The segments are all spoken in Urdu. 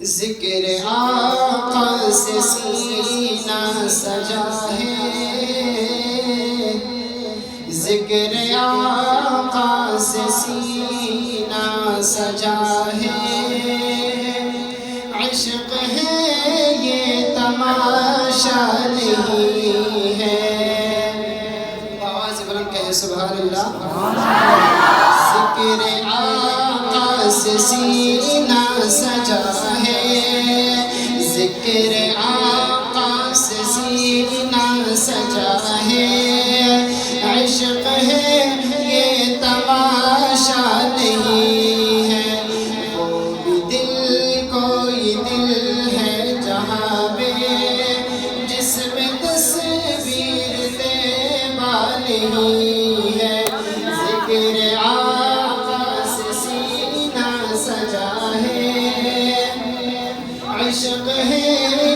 ذکر آقا سے سینہ سجا ہے، ذکر آقا سے سینہ سجا ہے، عشق ہے یہ تماشا نہیں ہے۔ آواز بلند کہے سبحان اللہ۔ ذکر آقا سے سینہ سجا ہے، ذکر آقا سے سینہ سجا ہے، عشق ہے یہ تماشا نہیں ہے۔ وہ بھی دل کوئی دل ہے جہاں میں، جس میں تصویر طیبہ نہیں ہے۔ ذکر آقا سے سینہ سجا ہے، عشق ہے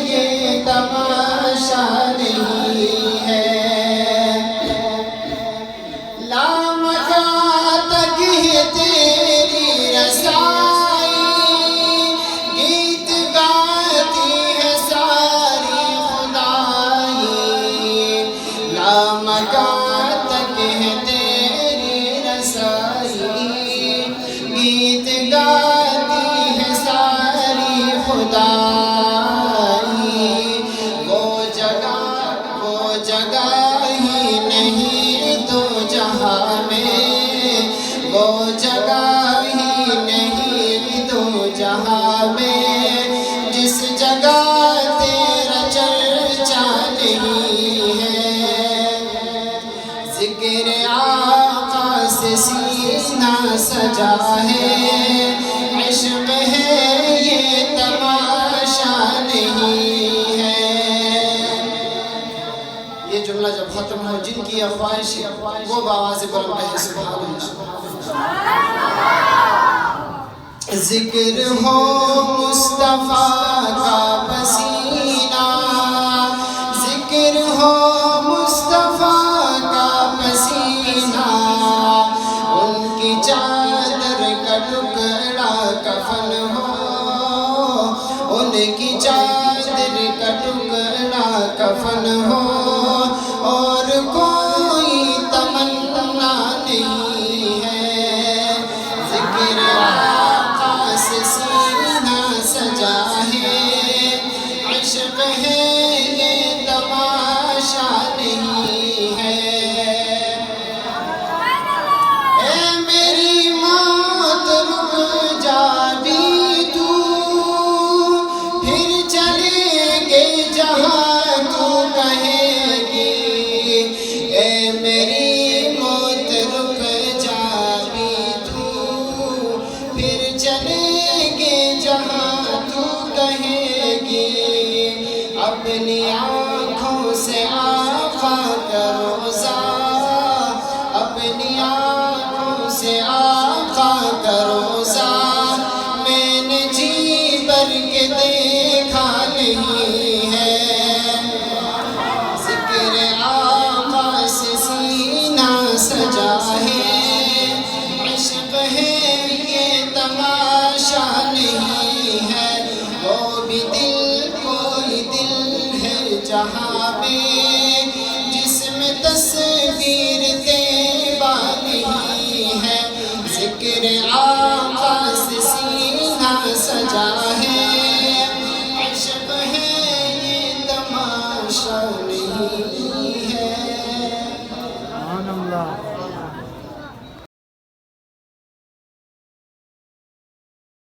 یہ تماشا نہیں ہے۔ لامکاں تک ہے تیری رسائی، گیت گاتی ہے ساری خدائی۔ لامکاں تک ہے تیری رسائی، گیت گاتی ہے ساری خدائی۔ وہ جگہ ہی نہیں دو جہاں میں، وہ جگہ ہی نہیں دو جہاں میں، جس جگہ تیرا چرچا نہیں ہے۔ ذکر آقا سے سینہ سجا ہے، عشق ہے یہ تماشا نہیں ہے۔ یہ جملہ جب ختم ہو، جن کی خواہش وہ بآواز بلند کہے سبحان اللہ۔ ذکر ہو مصطفیٰ کا پسینہ، ذکر ہو مصطفیٰ کا پسینہ، ان کی چادر کا ٹکڑا کفن ہو، ان کی چادر کا ٹکڑا کفن ہو، اور کوئی تمنا نہیں ہے۔ ذکر آقا سے سینہ سجا ہے، عشق ہے یہ تماشا نہیں ہے۔ اے میری موت رک جا بھی تو، پھر چلیں گے جہاں تو کہے گی۔ اے میری موت رک جا بھی تو، پھر چلیں گے جہاں تو کہے گی۔ اپنی آنکھوں سے آقا کا روضہ، اپنی آنکھوں سے آقا کا روضہ، میں نے جی بھر کے دیکھا نہیں ہے۔ ذکر آقا سے سینہ سجا ہے، عشق ہے یہ تماشا نہیں ہے۔ وہ بھی دل کوئی دل ہے جہاں میں،